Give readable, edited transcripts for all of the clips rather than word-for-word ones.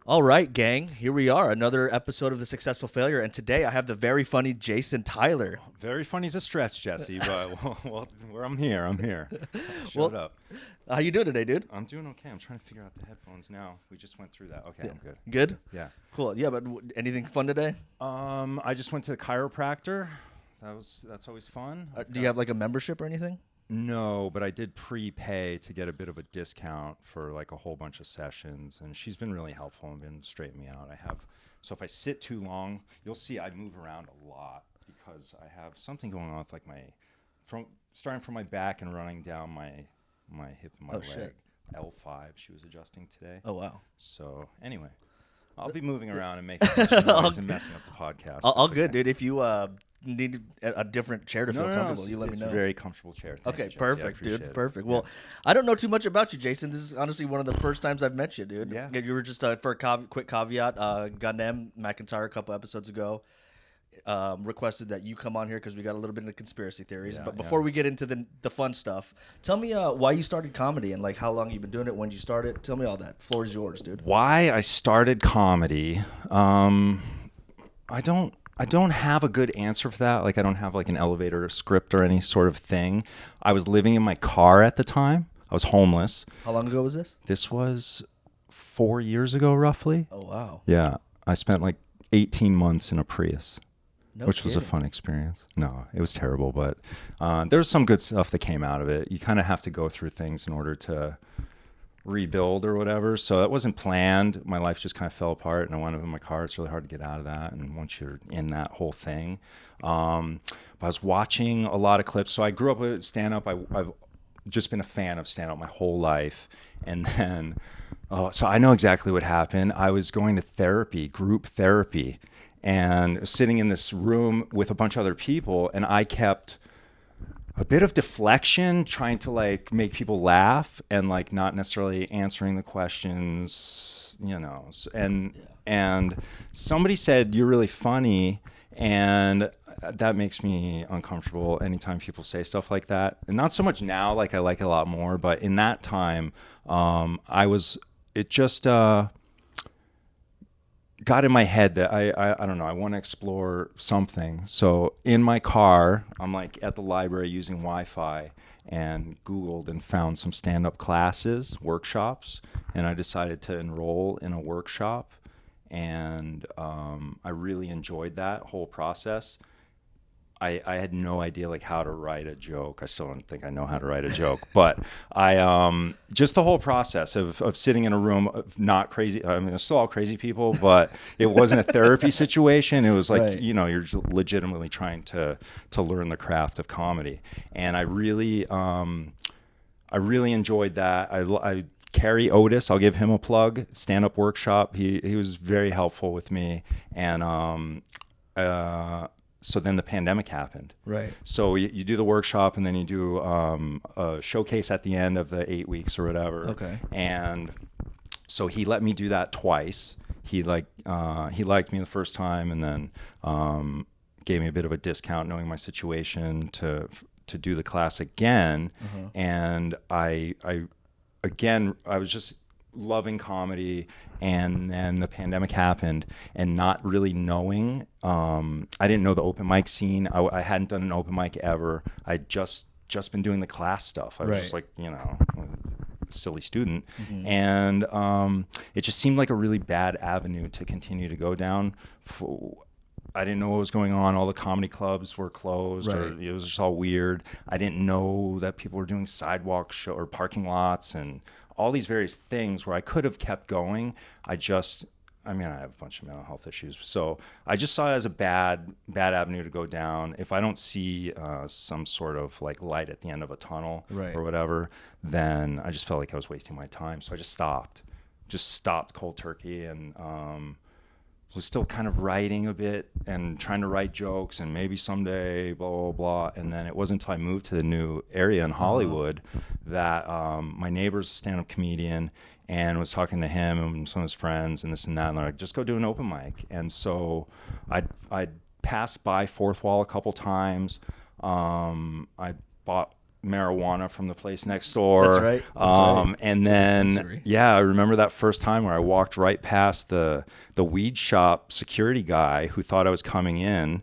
All right, gang, here we are, another episode of The Successful Failure, and today I have the very funny Jason Tyler. Very funny is a stretch, Jesse, but I'm here. I showed Well, up. how you doing today, dude? I'm doing okay. I'm trying to figure out the headphones now. We just went through that. Okay, I'm good. Good? Yeah. Cool. Yeah, but anything fun today? I just went to the chiropractor. That's always fun. Do you have like a membership or anything? No, but I did prepay to get a bit of a discount for like a whole bunch of sessions, and she's been really helpful and been straightening me out. So if I sit too long, you'll see I move around a lot because I have something going on with like starting from my back and running down my hip and my leg. Shit. L5 she was adjusting today. Oh, wow. So anyway, I'll be moving around and making a bunch of noise and messing up the podcast. All That's good, okay. dude. If you need a different chair to feel comfortable, you let me know. It's a very comfortable chair. Thank you, Okay, Jesse. I perfect, appreciate dude. it. Perfect. Yeah. Well, I don't know too much about you, Jason. This is honestly one of the first times I've met you, dude. Yeah. You were just, for a quick caveat, Gundam McIntyre a couple episodes ago requested that you come on here because we got a little bit into conspiracy theories. Yeah, But before we get into the fun stuff, tell me why you started comedy and like how long you've been doing it, when you started. Tell me all that. Floor is yours, dude. Why I started comedy, I don't have a good answer for that. Like I don't have like an elevator script or any sort of thing. I was living in my car at the time. I was homeless. How long ago was this? This was 4 years ago, roughly. Oh, wow. Yeah, I spent like 18 months in a Prius, which was a kidding. fun experience. No, it was terrible, but there's some good stuff that came out of it. You kind of have to go through things in order to rebuild or whatever. So that wasn't planned. My life just kind of fell apart and I wound up in my car. It's really hard to get out of that. And once you're in that whole thing, but I was watching a lot of clips. So I grew up with stand-up. I've just been a fan of stand-up my whole life. And then, so I know exactly what happened. I was going to therapy, group therapy, and sitting in this room with a bunch of other people. And I kept a bit of deflection, trying to like make people laugh and like not necessarily answering the questions, and somebody said, "You're really funny," and that makes me uncomfortable anytime people say stuff like that. And not so much now, like I like it a lot more, but in that time, it just got in my head that I don't know, I want to explore something. So in my car, I'm like at the library using Wi-Fi and Googled and found some stand-up classes, workshops, and I decided to enroll in a workshop. And I really enjoyed that whole process. I had no idea like how to write a joke. I still don't think I know how to write a joke, but I just the whole process of sitting in a room of not crazy. I mean, it's still all crazy people, but it wasn't a therapy situation. It was like, Right. You're legitimately trying to learn the craft of comedy. And I really enjoyed that. I Carrie Otis, I'll give him a plug, stand-up workshop. He was very helpful with me. And so then the pandemic happened. Right. So you do the workshop and then you do a showcase at the end of the 8 weeks or whatever. Okay. And so he let me do that twice. He liked me the first time and then gave me a bit of a discount knowing my situation to do the class again. And I was just loving comedy, and then the pandemic happened and not really knowing. I didn't know the open mic scene. I hadn't done an open mic ever. I'd just been doing the class stuff. I was just like, a silly student. And it just seemed like a really bad avenue to continue to go down. I didn't know what was going on. All the comedy clubs were closed, or it was just all weird. I didn't know that people were doing sidewalk show or parking lots and all these various things where I could have kept going. I have a bunch of mental health issues. So I just saw it as a bad avenue to go down. If I don't see some sort of like light at the end of a tunnel or whatever, then I just felt like I was wasting my time. So I just stopped cold turkey, and was still kind of writing a bit and trying to write jokes and maybe someday blah, blah, blah. And then it wasn't until I moved to the new area in Hollywood that my neighbor's a stand-up comedian, and was talking to him and some of his friends and this and that. And they're like, just go do an open mic. And so I'd passed by Fourth Wall a couple times. I bought marijuana from the place next door. That's right. Right. And then, Dispensary. yeah, I remember that first time where I walked right past the weed shop security guy who thought I was coming in.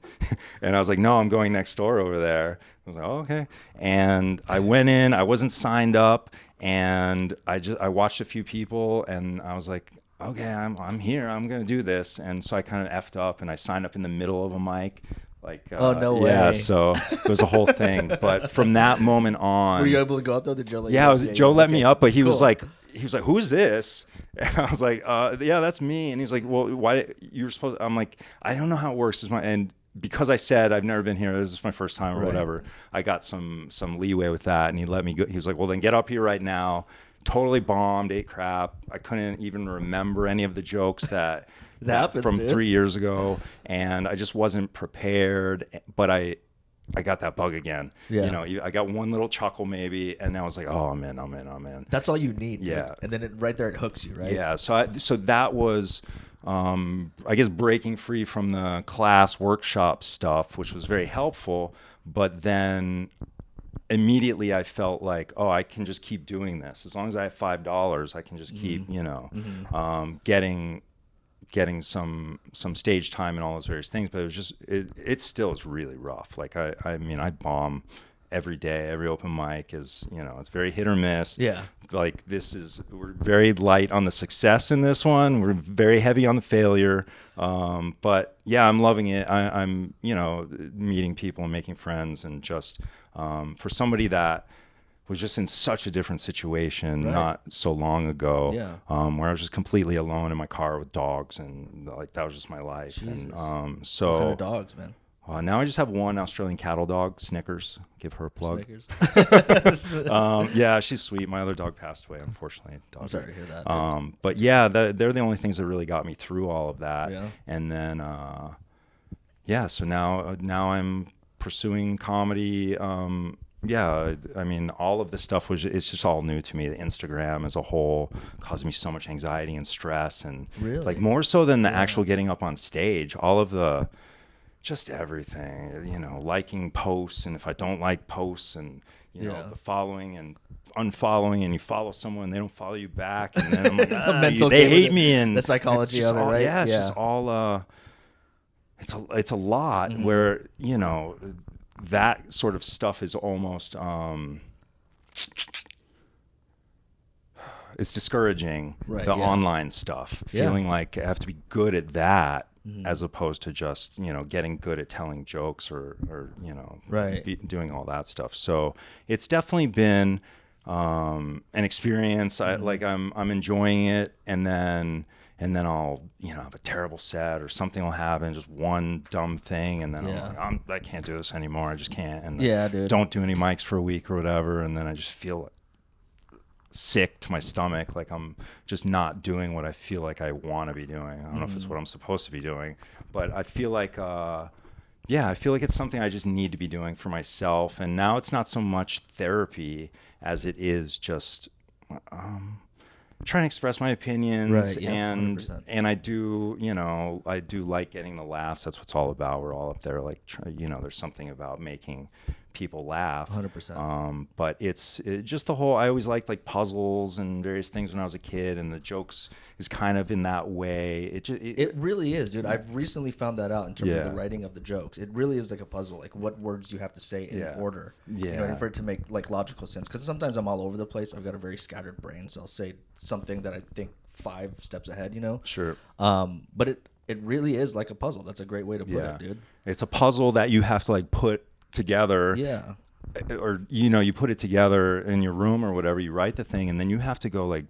And I was like, no, I'm going next door over there. I was like, oh, okay. And I went in, I wasn't signed up, and I watched a few people, and I was like, okay, I'm here, I'm going to do this. And so I kind of effed up, and I signed up in the middle of a mic. Like, oh, no way. Yeah, so it was a whole thing. But from that moment on, were you able to go up though? Did Joe let you yeah, up? Joe let me up, but he Cool. was like, who is this? And I was like, yeah, that's me. And he's like, well, why you're supposed? I'm like, I don't know how it works. And because I said I've never been here, this is my first time or whatever, I got some leeway with that, and he let me go. He was like, well, then get up here right now. Totally bombed, ate crap. I couldn't even remember any of the jokes that happens, from dude. 3 years ago, and I just wasn't prepared. But I got that bug again. Yeah. You know, I got one little chuckle maybe, and I was like, oh, I'm in. That's all you need. Yeah. Dude. And then right there it hooks you, right? Yeah. So that was, I guess, breaking free from the class workshop stuff, which was very helpful. But then immediately I felt like, oh, I can just keep doing this. As long as I have $5, I can just keep, getting some stage time and all those various things. But it was just, it still is really rough. Like, I mean, I bomb every day. Every open mic is, it's very hit or miss. Yeah. Like, we're very light on the success in this one. We're very heavy on the failure. But yeah, I'm loving it. I'm, meeting people and making friends, and just, for somebody that was just in such a different situation not so long ago, where I was just completely alone in my car with dogs, and like, that was just my life. Jesus. And so What kind of dogs, man? now I just have one Australian cattle dog, Snickers. Give her a plug. Snickers. Yeah, she's sweet. My other dog passed away, unfortunately. I'm sorry to hear that. But yeah, they're the only things that really got me through all of that. Yeah. And then, so now I'm pursuing comedy. Yeah, I mean, all of this stuff it's just all new to me. The Instagram as a whole caused me so much anxiety and stress, and Really? like more so than the actual getting up on stage. All of the, just everything, liking posts, and if I don't like posts, and the following and unfollowing, and you follow someone, they don't follow you back, and then I'm like, they hate me, and the psychology of it, right? Yeah, it's just all it's a lot where that sort of stuff is almost it's discouraging, the online stuff, feeling like I have to be good at that, as opposed to just getting good at telling jokes or doing all that stuff. So it's definitely been an experience. I'm enjoying it, and then I'll have a terrible set, or something will happen, just one dumb thing, and then I'm like, I can't do this anymore. I just can't. And dude. Don't do any mics for a week or whatever, and then I just feel sick to my stomach, like I'm just not doing what I feel like I want to be doing. I don't know if it's what I'm supposed to be doing, but I feel like I feel like it's something I just need to be doing for myself. And now it's not so much therapy as it is just trying to express my opinions, right, yeah, and 100%. And I do like getting the laughs. That's what it's all about. We're all up there, like, there's something about making people laugh. 100%. But it's just the whole. I always liked like puzzles and various things when I was a kid, and the jokes is kind of in that way. It really is, dude. I've recently found that out in terms of the writing of the jokes. It really is like a puzzle, like what words you have to say in order, for it to make like logical sense. Because sometimes I'm all over the place. I've got a very scattered brain, so I'll say something that I think 5 steps ahead. Sure. But it really is like a puzzle. That's a great way to put it, dude. It's a puzzle that you have to like put together. Yeah. Or you put it together in your room or whatever. You write the thing, and then you have to go like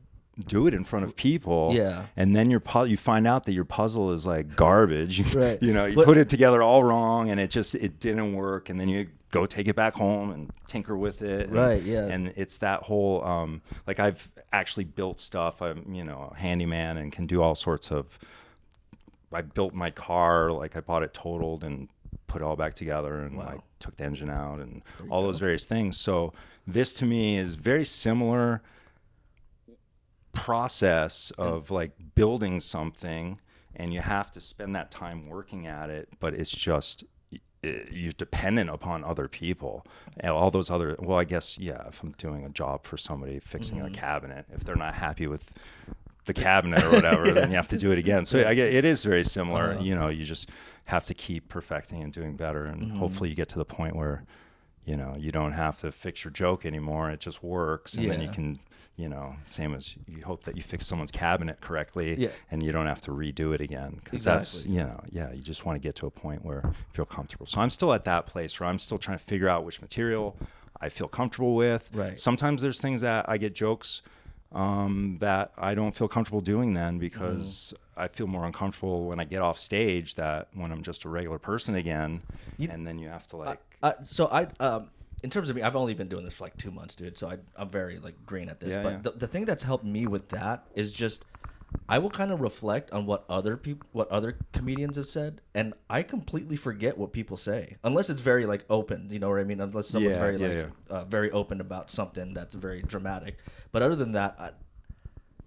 do it in front of people. Yeah. And then you find out that your puzzle is like garbage. Right. You put it together all wrong, and it didn't work, and then you go take it back home and tinker with it. Right. Yeah. And it's that whole like, I've actually built stuff. I'm a handyman and can do all sorts of. I built my car, like I bought it totaled and put it all back together, and I took the engine out and all those various things. So this to me is very similar process of like building something, and you have to spend that time working at it, but it's just you're dependent upon other people and all those other, well, I guess, yeah, if I'm doing a job for somebody fixing a cabinet, if they're not happy with the cabinet or whatever, then you have to do it again. So it is very similar. You know, you just have to keep perfecting and doing better. And hopefully you get to the point where, you know, you don't have to fix your joke anymore. It just works. And then you can, you know, same as you hope that you fix someone's cabinet correctly and you don't have to redo it again. Because that's, you know, you just want to get to a point where you feel comfortable. So I'm still at that place where I'm still trying to figure out which material I feel comfortable with. Right. Sometimes there's things that I get jokes that I don't feel comfortable doing then because I feel more uncomfortable when I get off stage that when I'm just a regular person again. And then you have to like... in terms of me, I've only been doing this for like 2 months, dude. So I'm very like green at this. Yeah, but the thing that's helped me with that is just I will kind of reflect on what other comedians have said, and I completely forget what people say unless it's very like open. You know what I mean? Unless someone's very open about something that's very dramatic. But other than that,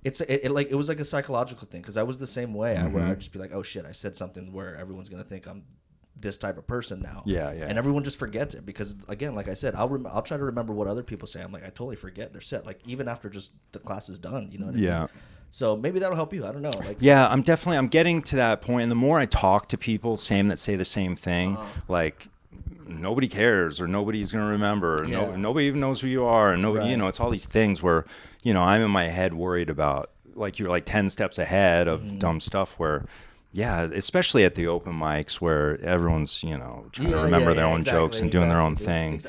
it was like a psychological thing because I was the same way. Where I'd just be like, oh shit, I said something where everyone's gonna think I'm this type of person now. And everyone just forgets it because, again, like I said, I'll try to remember what other people say. I'm like, I totally forget their set. Like even after just the class is done, you know what I mean? So maybe that'll help you. I don't know. Like, I'm getting to that point. And the more I talk to people, that say the same thing, like nobody cares or nobody's going to remember. Nobody even knows who you are. And nobody, you know, it's all these things where, you know, I'm in my head worried about like, you're like 10 steps ahead of dumb stuff where, especially at the open mics where everyone's, you know, trying to remember their own jokes and doing their own thing.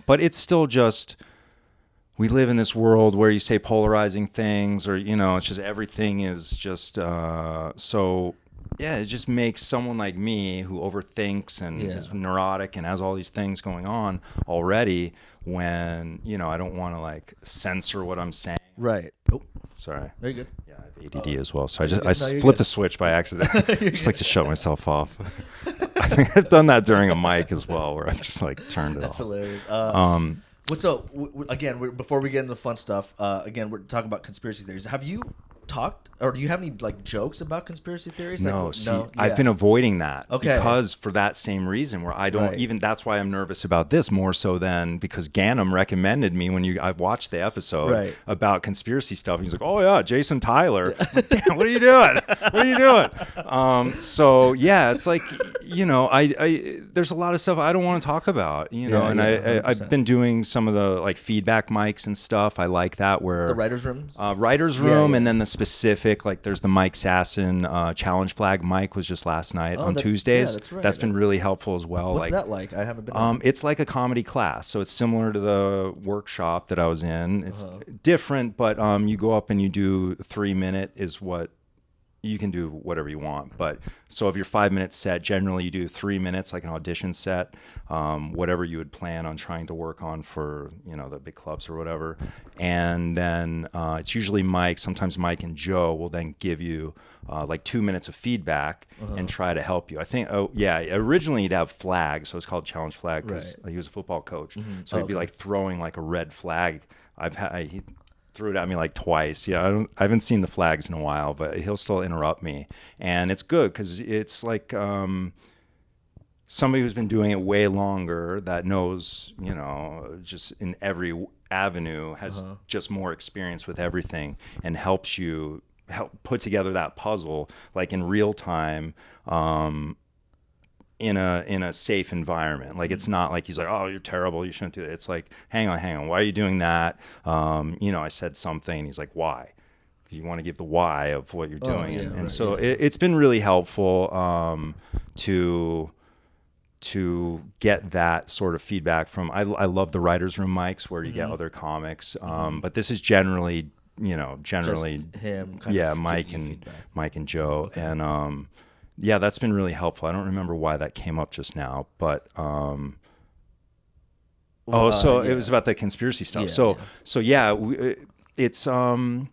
But it's still just, we live in this world where you say polarizing things or, you know, it's just everything is just it just makes someone like me who overthinks and is neurotic and has all these things going on already when, you know, I don't want to like censor what I'm saying. Right. Oh, sorry. Very good. Yeah, I have ADD as well. So I flipped the switch by accident. I just like to shut myself off. I think I've done that during a mic as well where I've just like turned it off. That's hilarious. Again, before we get into the fun stuff, again, we're talking about conspiracy theories. Have you talked or do you have any like jokes about conspiracy theories? No, like, I've been avoiding that because for that same reason where I don't even, that's why I'm nervous about this more so than because Ganem recommended me when I've watched the episode about conspiracy stuff. He's like, oh yeah, Jason Tyler. Like, damn, what are you doing? What are you doing? So yeah, it's like, you know, I there's a lot of stuff I don't want to talk about, you know, and I've been doing some of the like feedback mics and stuff. I like that where the writers' rooms, and then the specific, like there's the Mike Sasson challenge flag mic was just last night on Tuesdays. That's been really helpful as well. What's that like? I haven't been. It's like a comedy class, so it's similar to the workshop that I was in. It's different, but you go up and you do 3-minute is what. You can do whatever you want, but so if your 5-minute set, generally you do 3 minutes, like an audition set, whatever you would plan on trying to work on for, you know, the big clubs or whatever. And then it's usually Mike, sometimes Mike and Joe will then give you like 2 minutes of feedback and try to help you. I think, originally you'd have flags, so it's called challenge flag because he was a football coach. So he'd be like throwing like a red flag. He threw it at me like twice. I haven't seen the flags in a while, but he'll still interrupt me. And it's good because it's like somebody who's been doing it way longer that knows, you know, just in every avenue has just more experience with everything and helps you put together that puzzle like in real time. In a safe environment. Like it's not like he's like, oh, you're terrible, you shouldn't do it. It's like, hang on, why are you doing that? You know, I said something. He's like, why? You want to give the why of what you're doing. So it's been really helpful to get that sort of feedback from. I love the writers' room mics where you get other comics, but this is generally just him. Mike and Joe and. Yeah, that's been really helpful. I don't remember why that came up just now, but it was about the conspiracy stuff. It's the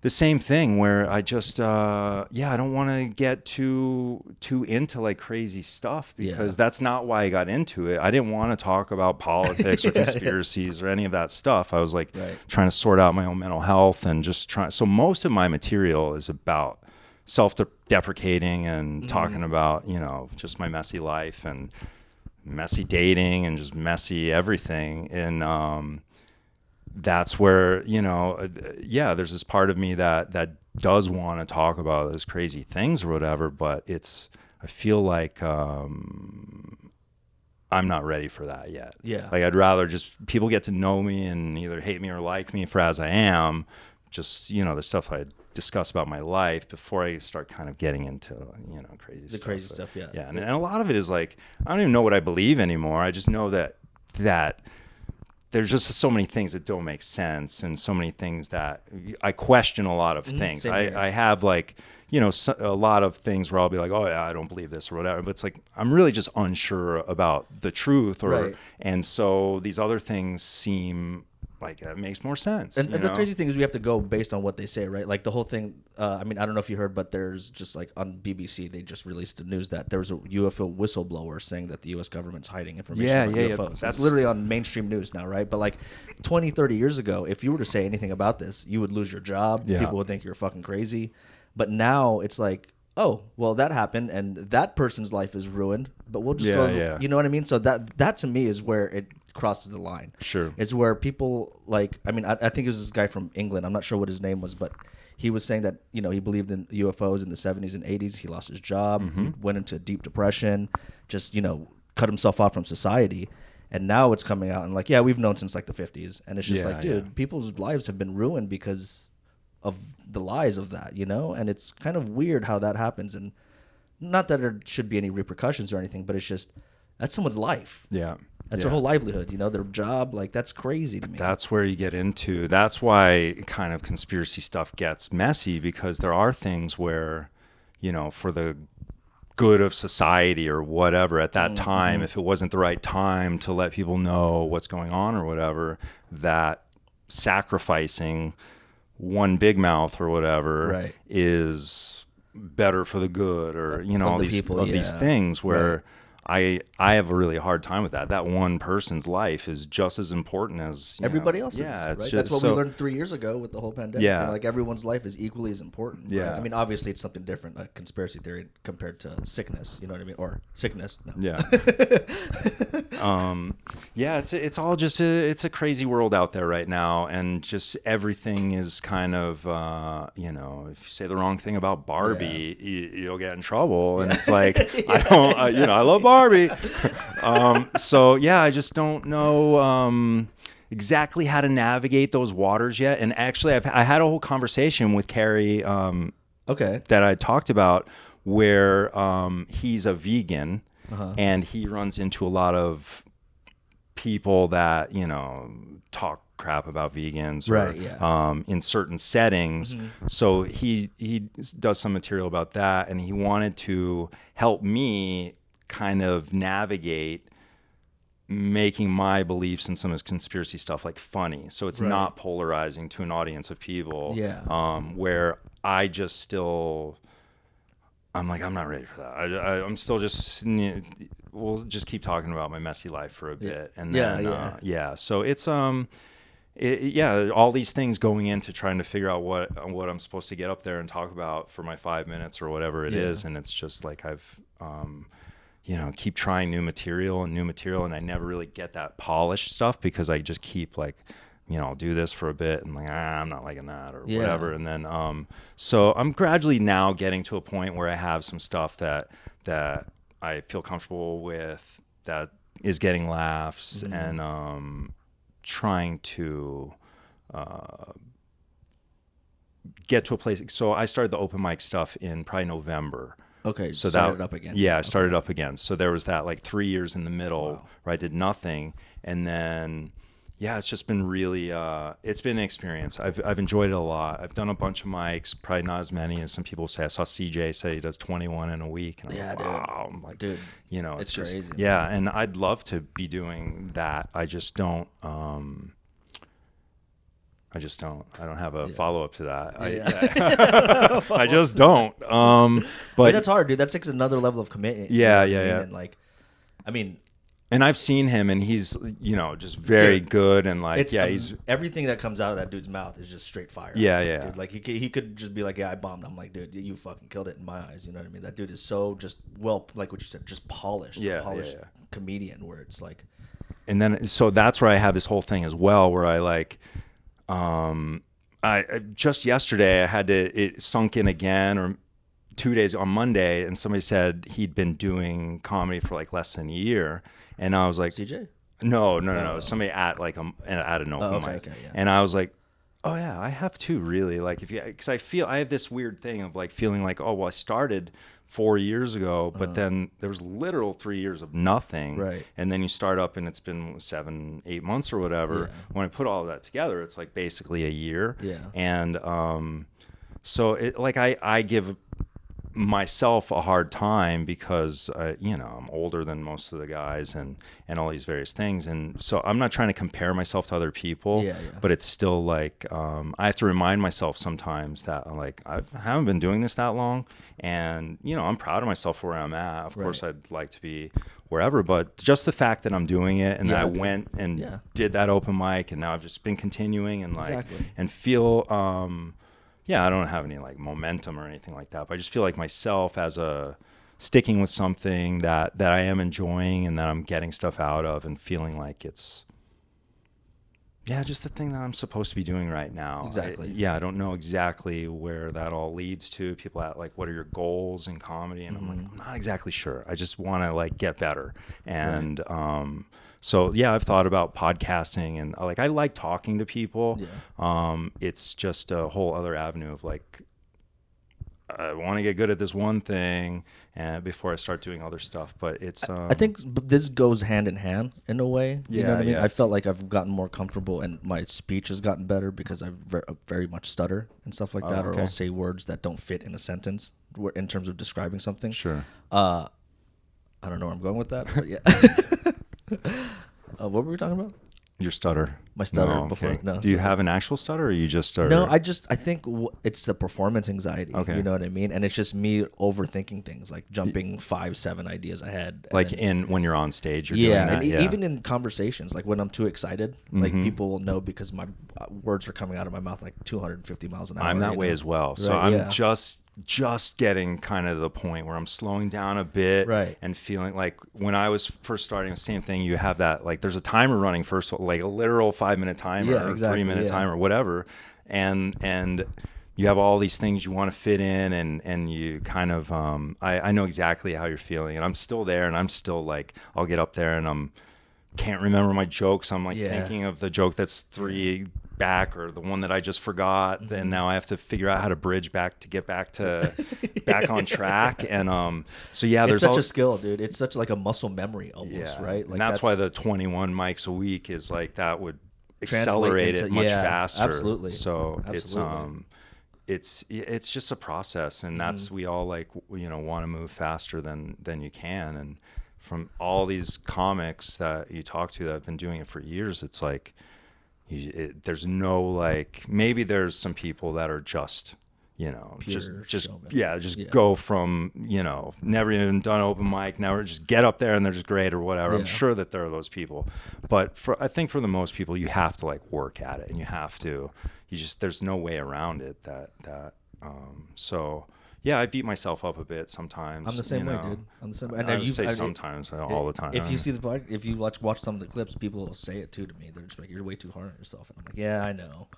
same thing where I just I don't want to get too into like crazy stuff because that's not why I got into it. I didn't want to talk about politics or conspiracies or any of that stuff. I was like trying to sort out my own mental health and just trying. So most of my material is about self-deprecating and talking about, just my messy life and messy dating and just messy everything. And that's where, there's this part of me that does want to talk about those crazy things or whatever, but I feel like I'm not ready for that yet. Yeah. Like I'd rather just people get to know me and either hate me or like me for as I am, just, the stuff I discuss about my life before I start kind of getting into, crazy stuff. The crazy stuff, yeah. Yeah. And a lot of it is like, I don't even know what I believe anymore. I just know that there's just so many things that don't make sense and so many things that I question a lot of things. I have like, a lot of things where I'll be like, oh yeah, I don't believe this or whatever. But it's like, I'm really just unsure about the truth and so these other things seem like it makes more sense. And the crazy thing is we have to go based on what they say, right? Like the whole thing, I don't know if you heard, but there's just like on BBC, they just released the news that there was a UFO whistleblower saying that the U.S. government's hiding information about UFOs. Yeah. That's literally on mainstream news now, right? But like 20, 30 years ago, if you were to say anything about this, you would lose your job. Yeah. People would think you're fucking crazy. But now it's like, oh, well, that happened and that person's life is ruined, but we'll just go, you know what I mean? So that to me is where it crosses the line. Sure. It's where people like, I think it was this guy from England. I'm not sure what his name was, but he was saying that, he believed in UFOs in the 70s and 80s. He lost his job, he went into a deep depression, just, cut himself off from society. And now it's coming out and like, yeah, we've known since like the 50s. And it's just dude, people's lives have been ruined because of the lies of that, and it's kind of weird how that happens. And not that there should be any repercussions or anything, but it's just, that's someone's life. Yeah. That's their whole livelihood, their job. Like, that's crazy to me. That's where you get into, that's why kind of conspiracy stuff gets messy, because there are things where, for the good of society or whatever at that time, if it wasn't the right time to let people know what's going on or whatever, that sacrificing one big mouth or whatever is better for the good, or all these things where I have a really hard time with that. That one person's life is just as important as everybody else's. Yeah, it's just, that's what we learned 3 years ago with the whole pandemic. Yeah, like everyone's life is equally as important. Yeah, right? Obviously it's something different, like conspiracy theory compared to sickness. You know what I mean? Or sickness. No. Yeah. It's all just it's a crazy world out there right now, and just everything is kind of if you say the wrong thing about Barbie, you'll get in trouble, and it's like I love Barbie. I just don't know exactly how to navigate those waters yet. And actually, I had a whole conversation with Carrie that I talked about where he's a vegan and he runs into a lot of people that, talk crap about vegans in certain settings. So he does some material about that, and he wanted to help me kind of navigate making my beliefs and some of his conspiracy stuff like funny, so it's not polarizing to an audience of people. Where I just still, I'm like, I'm not ready for that. I'm still just, we'll just keep talking about my messy life for a bit, and then so it's all these things going into trying to figure out what I'm supposed to get up there and talk about for my 5 minutes or whatever it is, and it's just like I've keep trying new material, and I never really get that polished stuff because I just keep like, I'll do this for a bit and like, I'm not liking that or whatever. And then, so I'm gradually now getting to a point where I have some stuff that I feel comfortable with, that is getting laughs, and trying to get to a place. So I started the open mic stuff in probably November. Okay, so started up again. Yeah, I started up again. So there was that like 3 years in the middle where I did nothing, and then it's just been really it's been an experience. I've enjoyed it a lot. I've done a bunch of mics, probably not as many as some people say. I saw CJ say he does 21 in a week, and I'm like, wow, I'm like, dude, it's just crazy. Yeah, and I'd love to be doing that. I just don't. I don't have a follow-up to that. I just don't. But that's hard, dude. That takes another level of commitment. Yeah. And like, And I've seen him, and he's, just very good, and like, he's everything that comes out of that dude's mouth is just straight fire. Yeah. Dude. Like he could just be like, yeah, I bombed. I'm like, dude, you fucking killed it in my eyes. You know what I mean? That dude is so just like what you said, just polished, polished comedian. Where it's like, and then so that's where I have this whole thing as well, where I like, I just yesterday I had it sunk in again, or 2 days on Monday, and somebody said he'd been doing comedy for like less than a year. And I was like, CJ? No. Somebody at like at an open mic. Okay, yeah. And I was like, oh yeah, I have too, really. Like because I feel I have this weird thing of like feeling like, oh well, I started 4 years ago, but then there was literal 3 years of nothing. Right. And then you start up and it's been 7-8 months or whatever. Yeah. When I put all of that together, it's like basically a year. Yeah. And so it like I give myself a hard time because I'm older than most of the guys and all these various things, and so I'm not trying to compare myself to other people, but it's still like I have to remind myself sometimes that like I haven't been doing this that long, and I'm proud of myself for where I'm at. Of course I'd like to be wherever, but just the fact that I'm doing it and that I went and did that open mic, and now I've just been continuing and like and feel I don't have any like momentum or anything like that, but I just feel like myself as a sticking with something that I am enjoying and that I'm getting stuff out of and feeling like it's just the thing that I'm supposed to be doing right now. Exactly. I don't know exactly where that all leads to. People at like, what are your goals in comedy? And I'm like, I'm not exactly sure. I just want to like get better. And so I've thought about podcasting, and like I like talking to people. It's just a whole other avenue of like I want to get good at this one thing and before I start doing other stuff. But it's I think this goes hand in hand in a way. You know what I mean? I felt like I've gotten more comfortable and my speech has gotten better because I very much stutter and stuff like that, or I'll say words that don't fit in a sentence in terms of describing something. Sure. I don't know where I'm going with that, but yeah. What were we talking about? Your stutter. My stutter no, before. Okay. No. Do you have an actual stutter, or you just are? No, I think it's the performance anxiety. Okay. You know what I mean? And it's just me overthinking things, like jumping 5-7 ideas ahead. Like when you're on stage, you're doing that. And even in conversations, like when I'm too excited, like people will know because my words are coming out of my mouth like 250 miles an hour. I'm that way as well. So I'm just getting kind of the point where I'm slowing down a bit and feeling like when I was first starting, the same thing. You have that, like there's a timer running first, like a literal 5-minute timer or 3-minute timer, whatever. And you have all these things you want to fit in, and you kind of, I know exactly how you're feeling, and I'm still there, and I'm still like, I'll get up there and can't remember my jokes. I'm like thinking of the joke that's 3 back, or the one that I just forgot, and now I have to figure out how to bridge back to get back on track. And there's such a skill, dude. It's such like a muscle memory almost, right? Like and that's why the 21 mics a week is like, that would accelerate it much faster. Absolutely. So it's just a process, and that's we all like want to move faster than you can. And from all these comics that you talk to that have been doing it for years, it's like there's no like, maybe there's some people that are just go from never even done open mic, never, just get up there and they're just great or whatever. I'm sure that there are those people, but I think for the most people, you have to like work at it, and there's no way around it. I beat myself up a bit sometimes. I'm the same way, dude. I'm the same way. And I would say sometimes, all the time. If you see if you watch some of the clips, people will say it too to me. They're just like, "You're way too hard on yourself," and I'm like, "Yeah, I know."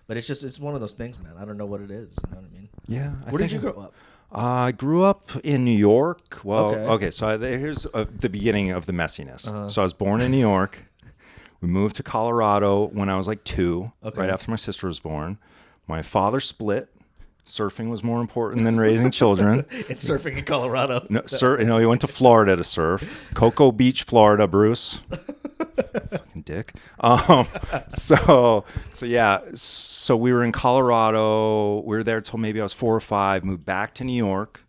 But it's one of those things, man. I don't know what it is. You know what I mean? Yeah. Where did you grow up? I grew up in New York. Well, okay. So here's the beginning of the messiness. So I was born in New York. We moved to Colorado when I was like 2, right after my sister was born. My father split. Surfing was more important than raising children. It's surfing in Colorado. No, he went to Florida to surf. Cocoa Beach, Florida, Bruce. Fucking dick. So we were in Colorado. We were there till maybe I was 4 or 5. Moved back to New York.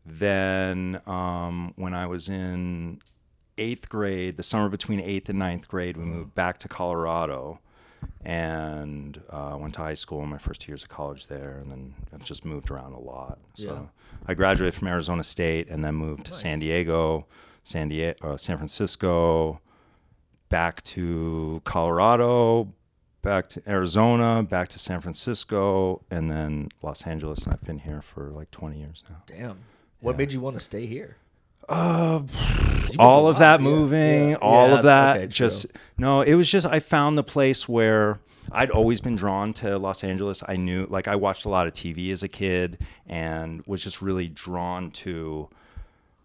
Then when I was in 8th grade, the summer between 8th and 9th grade, we moved back to Colorado. And went to high school in my first 2 years of college there, and then I've just moved around a lot. So I graduated from Arizona State and then moved to San Diego, San Francisco, back to Colorado, back to Arizona, back to San Francisco, and then Los Angeles. And I've been here for like 20 years now. Damn. What made you want to stay here? All of that moving, all of that. Okay, no, it was just, I found the place where I'd always been drawn to Los Angeles. I knew, like, I watched a lot of TV as a kid and was just really drawn to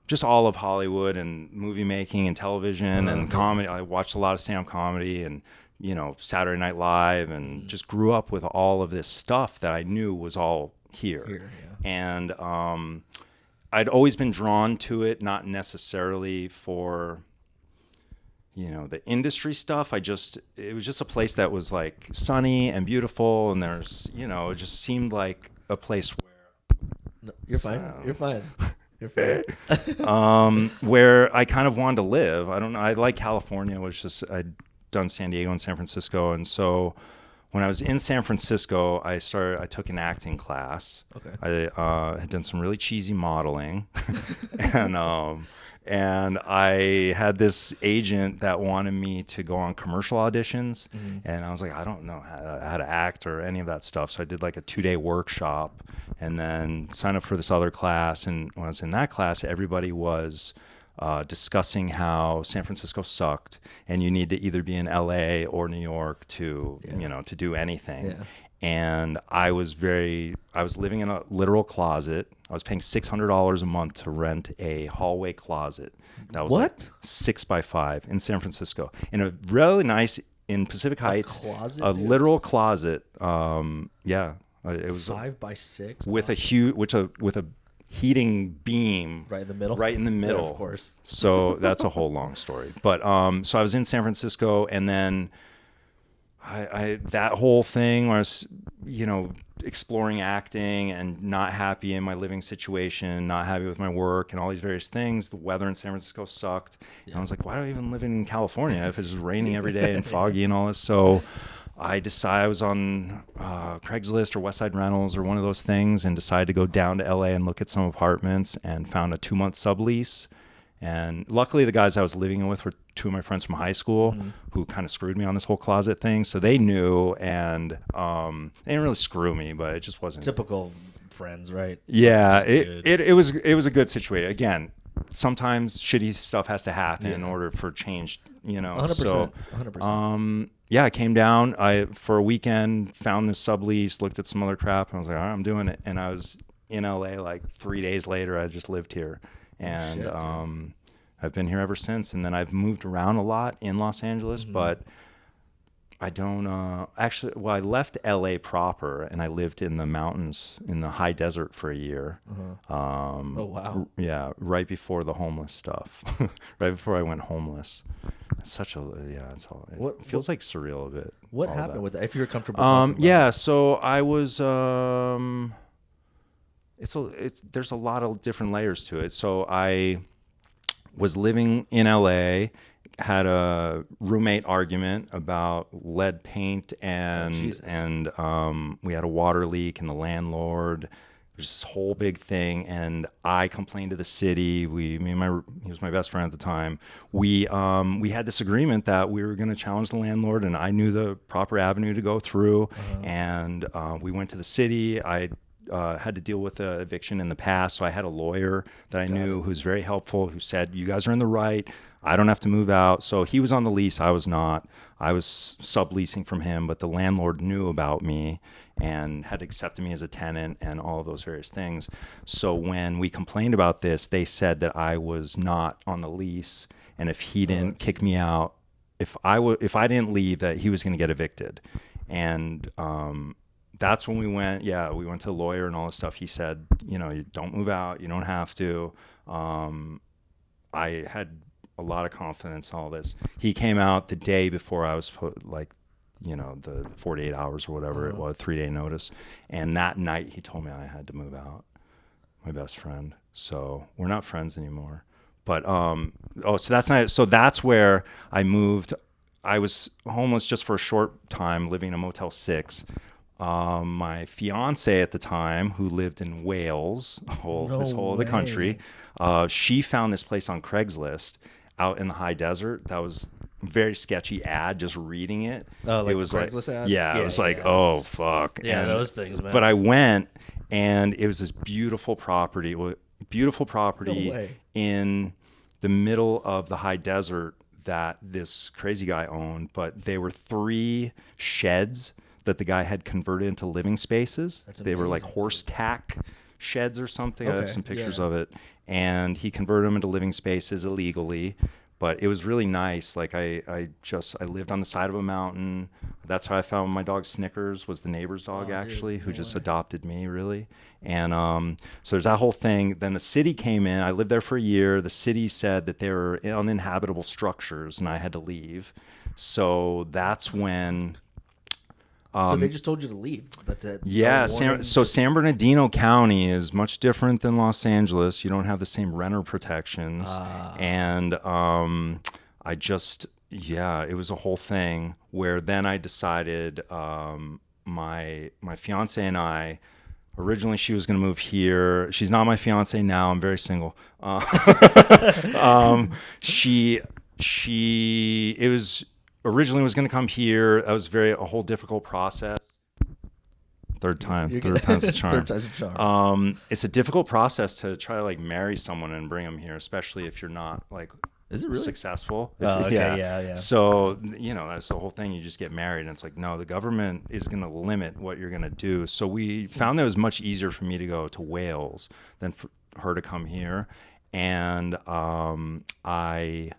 just all of Hollywood and movie making and television and comedy. I watched a lot of stand-up comedy and, you know, Saturday Night Live, and just grew up with all of this stuff that I knew was all here. And I'd always been drawn to it, not necessarily for, you know, the industry stuff. It was just a place that was like sunny and beautiful, and there's, you know, it just seemed like a place where... No, you're fine. You're fine. You're fine. Where I kind of wanted to live. I don't know. I like California. I'd done San Diego and San Francisco, and so when I was in San Francisco, I took an acting class. Okay. I had done some really cheesy modeling, and I had this agent that wanted me to go on commercial auditions, and I was like, I don't know how to act or any of that stuff. So I did like a 2-day workshop, and then signed up for this other class. And when I was in that class, everybody was discussing how San Francisco sucked, and you need to either be in LA or New York to, you know, to do anything. Yeah. And I was living in a literal closet. I was paying $600 a month to rent a hallway closet. That was like 6 by 5 in San Francisco, in a really nice, in Pacific Heights, literal closet. It was 5 by 6 with a heating beam right in the middle. Yeah, of course. So that's a whole long story. But so I was in San Francisco, and then I that whole thing where I was, you know, exploring acting and not happy in my living situation, not happy with my work and all these various things. The weather in San Francisco sucked. And I was like, why do I even live in California if it's just raining every day and foggy and all this? So I decided, I was on Craigslist or Westside Rentals or one of those things, and decided to go down to LA and look at some apartments, and found a 2-month sublease. And luckily the guys I was living with were 2 of my friends from high school who kind of screwed me on this whole closet thing. So they knew, and they didn't really screw me, but it just wasn't typical friends, right? Yeah, it was a good situation. Again, sometimes shitty stuff has to happen in order for change, you know. 100%. So 100%. I came down. For a weekend, found this sublease, looked at some other crap, and I was like, all right, I'm doing it. And I was in LA like 3 days later. I just lived here, and I've been here ever since. And then I've moved around a lot in Los Angeles, but I don't actually. Well, I left LA proper, and I lived in the mountains in the high desert for a year. Oh wow! Yeah, right before the homeless stuff. Right before I went homeless. It's such a it feels like surreal a bit. What happened with that? If you're comfortable. So I was. There's a lot of different layers to it. So I was living in LA, had a roommate argument about lead paint, and we had a water leak, and the landlord. This whole big thing, and I complained to the city. He was my best friend at the time. We had this agreement that we were going to challenge the landlord, and I knew the proper avenue to go through. And we went to the city. I had to deal with an eviction in the past, so I had a lawyer that I knew who's very helpful, who said, you guys are in the right. I don't have to move out. So he was on the lease. I was not. I was subleasing from him, but the landlord knew about me and had accepted me as a tenant and all of those various things. So when we complained about this, they said that I was not on the lease, and if he didn't kick me out, if I didn't leave, that he was going to get evicted. And that's when we went to the lawyer and all this stuff. He said, you know, you don't move out. You don't have to. I had a lot of confidence in all this. He came out the day before I was the 48 hours or whatever it was, 3-day notice. And that night he told me I had to move out, my best friend. So we're not friends anymore. But, so that's where I moved. I was homeless just for a short time, living in a Motel 6. my fiance at the time, who lived in Wales, this whole other country, she found this place on Craigslist out in the high desert. That was very sketchy ad. Just reading it, like it was the Craigslist ad? Yeah, it was like, oh fuck. Yeah, those things, man. But I went, and it was this beautiful property. No way. In the middle of the high desert that this crazy guy owned. But they were 3 sheds that the guy had converted into living spaces. They were like horse tack sheds or something. I have some pictures of it. And he converted them into living spaces illegally. But it was really nice. Like I lived on the side of a mountain. That's how I found my dog Snickers, was the neighbor's dog, who just adopted me, really. And so there's that whole thing. Then the city came in. I lived there for a year. The city said that they were uninhabitable structures and I had to leave. So that's when... so they just told you to leave. That's it. Yeah. San Bernardino County is much different than Los Angeles. You don't have the same renter protections. And I just, it was a whole thing where then I decided my fiance and I, originally she was going to move here. She's not my fiance now. I'm very single. It was... originally was going to come here. That was a whole difficult process. Third time's the charm. Third time's the charm. It's a difficult process to try to like marry someone and bring them here, especially if you're not like Is it really successful. Yeah. So, that's the whole thing. You just get married and it's like, no, the government is going to limit what you're going to do. So we found that it was much easier for me to go to Wales than for her to come here. And I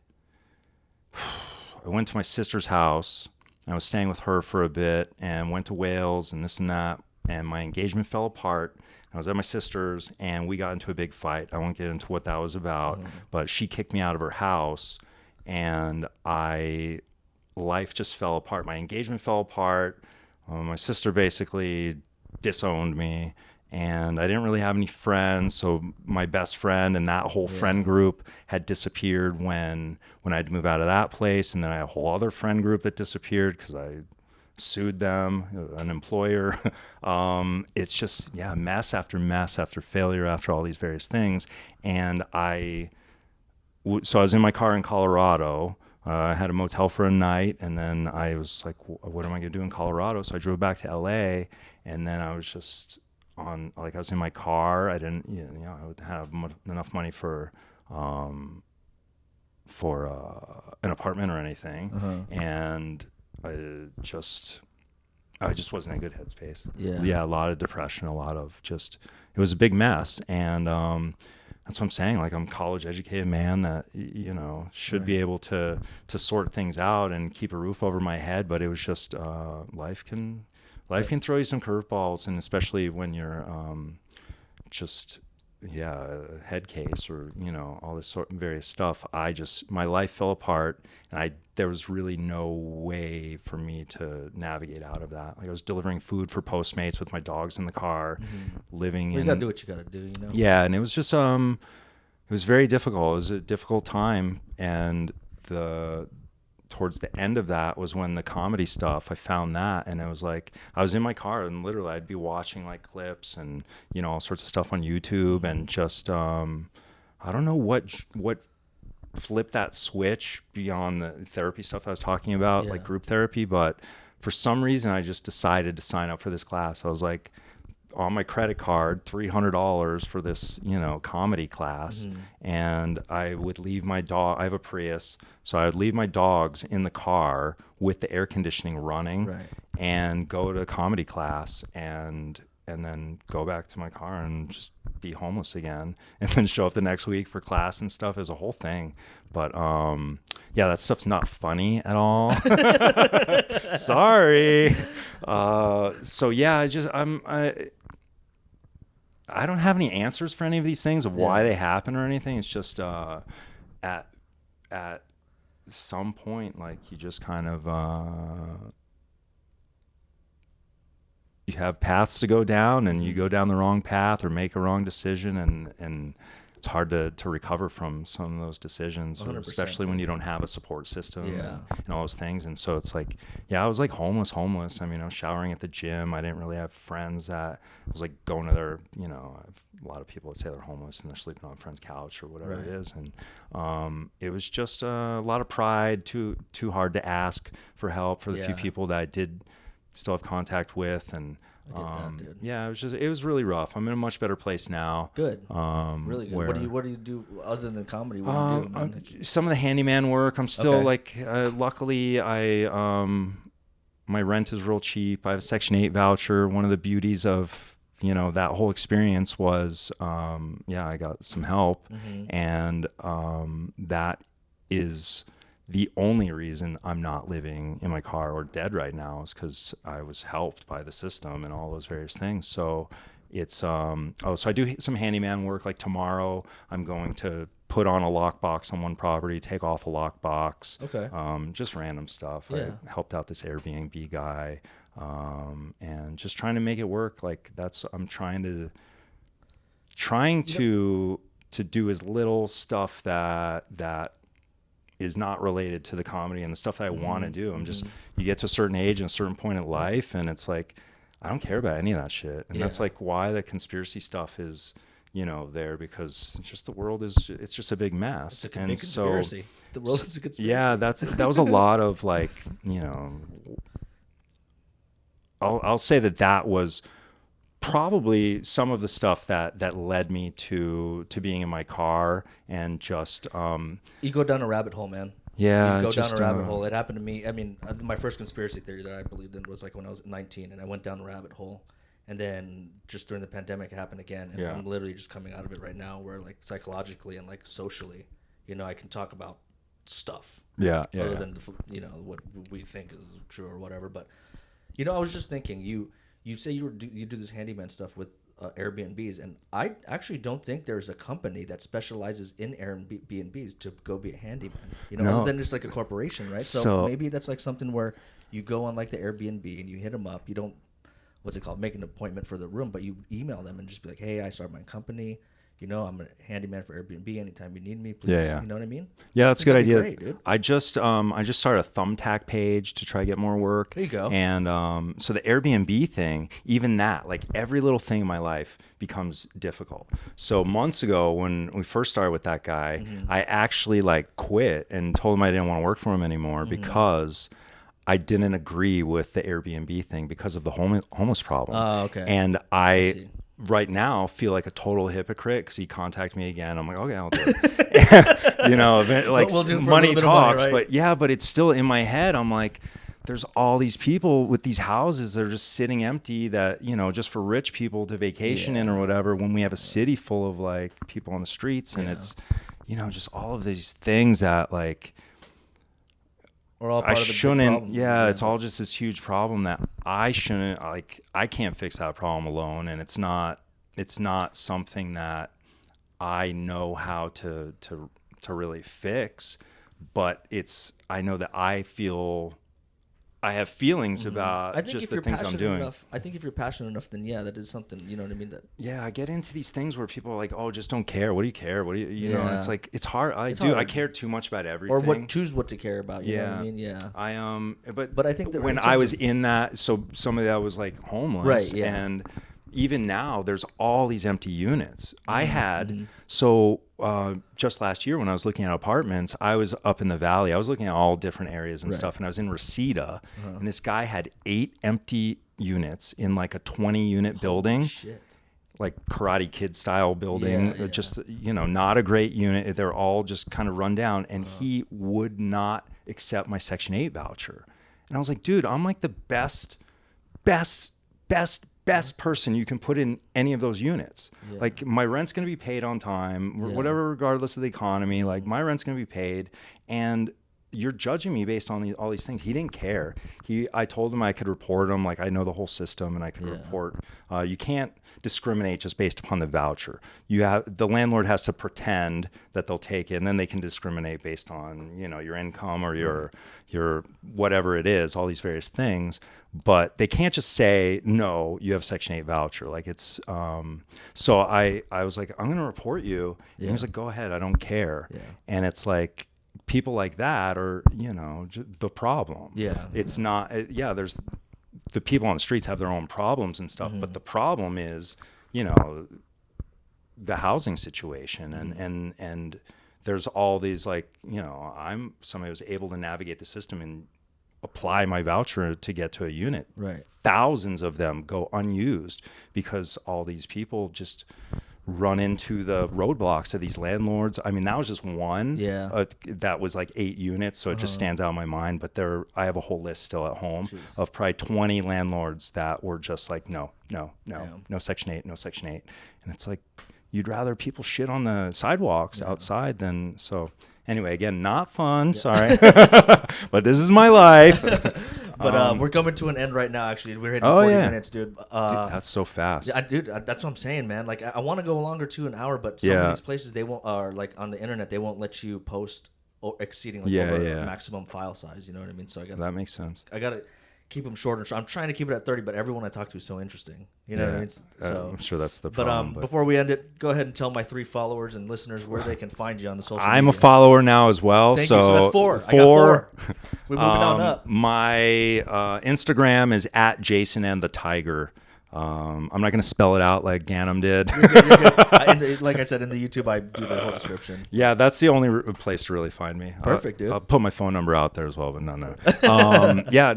went to my sister's house. I was staying with her for a bit and went to Wales and this and that. And my engagement fell apart. I was at my sister's and we got into a big fight. I won't get into what that was about, but she kicked me out of her house and life just fell apart. My engagement fell apart. My sister basically disowned me. And I didn't really have any friends, so my best friend and that whole friend group had disappeared when I had to move out of that place. And then I had a whole other friend group that disappeared because I sued them, an employer. It's just, mess after mess after failure after all these various things. And so I was in my car in Colorado. I had a motel for a night, and then I was like, what am I going to do in Colorado? So I drove back to LA, and then I was just... I was in my car. I didn't, I would have enough money for an apartment or anything, and I just wasn't in a good headspace. A lot of depression, a lot of it was a big mess, and that's what I'm saying. Like, I'm a college educated man that should be able to sort things out and keep a roof over my head, but it was just life can throw you some curveballs, and especially when you're a head case or all this sort of various stuff. My life fell apart, and there was really no way for me to navigate out of that. Like, I was delivering food for Postmates with my dogs in the car, living in. You gotta do what you gotta do, Yeah, and it was just it was very difficult. It was a difficult time, and towards the end of that was when the comedy stuff, I found that, and it was like, I was in my car and literally I'd be watching like clips and, all sorts of stuff on YouTube, and just, I don't know what flipped that switch beyond the therapy stuff I was talking about, like group therapy. But for some reason, I just decided to sign up for this class. I was like, on my credit card, $300 for this, comedy class. And I would leave my dog. I have a Prius. So I would leave my dogs in the car with the air conditioning running, and go to comedy class and then go back to my car and just be homeless again, and then show up the next week for class and stuff. It was a whole thing. But that stuff's not funny at all. Sorry. I don't have any answers for any of these things of why they happen or anything. It's just at some point, like, you just kind of you have paths to go down, and you go down the wrong path or make a wrong decision, and it's hard to recover from some of those decisions, especially when you don't have a support system and all those things. And so it's like, I was like homeless. I mean, I was showering at the gym. I didn't really have friends that was like going to their, you know, a lot of people would say they're homeless and they're sleeping on a friend's couch or whatever it is. And it was just a lot of pride, too hard to ask for help for the few people that I did still have contact with. And it was really rough. I'm in a much better place now. Good. Really good. What do you do other than comedy? What do you do? Some of the handyman work. I'm still luckily my rent is real cheap. I have a Section 8 voucher. One of the beauties of, you know, that whole experience was, I got some help, and that is the only reason I'm not living in my car or dead right now is because I was helped by the system and all those various things. So it's, so I do some handyman work. Like tomorrow I'm going to put on a lockbox on one property, take off a lockbox. Okay. Just random stuff. I helped out this Airbnb guy, and just trying to make it work. Like I'm trying to do as little stuff that is not related to the comedy and the stuff that I want to do. I'm just, you get to a certain age and a certain point in life, and it's like, I don't care about any of that shit. And that's like why the conspiracy stuff is, you know, there, because just the world it's just a big mess. It's a big conspiracy. The world is a conspiracy. Yeah, that was a lot of like, you know, I'll say that was probably some of the stuff that led me to being in my car and just you go down a rabbit hole, man. Yeah, you go down a rabbit hole. It happened to me. I mean, my first conspiracy theory that I believed in was like when I was 19, and I went down a rabbit hole, and then just during the pandemic it happened again, and I'm literally just coming out of it right now, where like psychologically and like socially, you know, I can talk about stuff other than, you know, what we think is true or whatever. But you know, I was just thinking, you say you do this handyman stuff with Airbnbs, and I actually don't think there's a company that specializes in Airbnbs to go be a handyman. You know, other than just like a corporation, right? So maybe that's like something where you go on like the Airbnb and you hit them up. You don't, what's it called, make an appointment for the room, but you email them and just be like, hey, I started my company. You know, I'm a handyman for Airbnb. Anytime you need me, please. You know what I mean? Yeah, that's a good idea. Great, dude. I just started a Thumbtack page to try to get more work. There you go. And so the Airbnb thing, even that, like every little thing in my life becomes difficult. So months ago, when we first started with that guy, I actually like quit and told him I didn't want to work for him anymore because I didn't agree with the Airbnb thing because of the homeless problem. Oh, okay. And I right now feel like a total hypocrite because he contacted me again. I'm like, okay, I'll do it. You know, like money talks, money, right? But it's still in my head. I'm like, there's all these people with these houses that are just sitting empty that, you know, just for rich people to vacation in or whatever, when we have a city full of like people on the streets, and it's, you know, just all of these things that like, we're all part of the problem. It's all just this huge problem that I shouldn't, like, I can't fix that problem alone, and it's not something that I know how to really fix, but I know that I have feelings about just the things I'm doing. I think if you're passionate enough, then that is something, you know what I mean? I get into these things where people are like, oh, just don't care. What do you care? What do you know? And it's like, it's hard. I care too much about everything. Or choose what to care about. You know what I mean? Yeah. But I think that when I was in that, so somebody that was like homeless, right? Yeah. And even now, there's all these empty units. I had just last year when I was looking at apartments, I was up in the valley. I was looking at all different areas and stuff, and I was in Reseda, and this guy had 8 empty units in like a 20-unit building, like Karate Kid style building. Just, you know, not a great unit. They're all just kind of run down, and he would not accept my Section 8 voucher. And I was like, dude, I'm like the best person you can put in any of those units. Like my rent's going to be paid on time, whatever, regardless of the economy, like my rent's going to be paid. And you're judging me based on all these things. He didn't care. I told him I could report him. Like, I know the whole system and I could report. You can't discriminate just based upon the voucher. The landlord has to pretend that they'll take it, and then they can discriminate based on, your income or your whatever it is, all these various things. But they can't just say, no, you have Section 8 voucher. Like, it's, so I was like, I'm going to report you. And he was like, go ahead. I don't care. Yeah. And it's like, people like that are, the problem. Yeah. It's not, there's the people on the streets have their own problems and stuff, but the problem is, the housing situation and there's all these, like, I'm somebody who's able to navigate the system and apply my voucher to get to a unit. Right. Thousands of them go unused because all these people just run into the roadblocks of these landlords. I mean, that was just one. Yeah. That was like 8 units, so it just stands out in my mind. But I have a whole list still at home of probably 20 landlords that were just like, no Section 8, no Section 8. And it's like, you'd rather people shit on the sidewalks outside than so. Anyway, again, not fun. Sorry, but this is my life. But we're coming to an end right now. Actually, we're hitting 40 minutes, dude. Dude, that's so fast. Yeah, dude, that's what I'm saying, man. Like, I want to go longer to an hour, but some of these places they won't. Are like on the internet, they won't let you post exceeding over maximum file size. You know what I mean? So that makes sense. I gotta keep them shorter. So I'm trying to keep it at 30, but everyone I talk to is so interesting. You know what I mean? So, I'm sure that's the problem. But before we end it, go ahead and tell my 3 followers and listeners where they can find you on the social media. I'm a follower now as well. Thank you. So that's 4. I got 4. We're moving on up. My Instagram is at Jason and the Tiger. I'm not going to spell it out like Ganem did. You're good. Like I said, in the YouTube, I do the whole description. Yeah, that's the only place to really find me. Perfect, dude. I'll put my phone number out there as well, but no.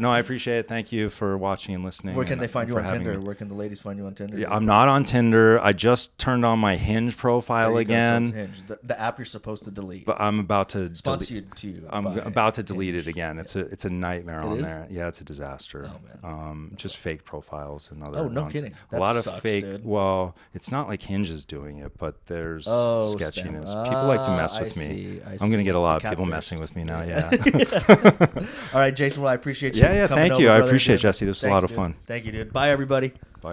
I appreciate it. Thank you for watching and listening. Where can they find you on Tinder? Where can the ladies find you on Tinder? Yeah, I'm not on Tinder. I just turned on my Hinge profile again. Hinge, the app you're supposed to delete. But I'm about to sponsored to you. I'm about to delete it again. It's a nightmare on there. Yeah, it's a disaster. Oh, man. Just fake profiles and other. Oh, no kidding. A lot of fake. Dude. Well, it's not like Hinge is doing it, but there's sketchiness. People like to mess with me. I'm going to get a lot of people messing with me now. Yeah. All right, Jason. Well, I appreciate you. Yeah. Thank you. I appreciate it, Jesse. This was a lot of fun. Thank you, dude. Bye, everybody.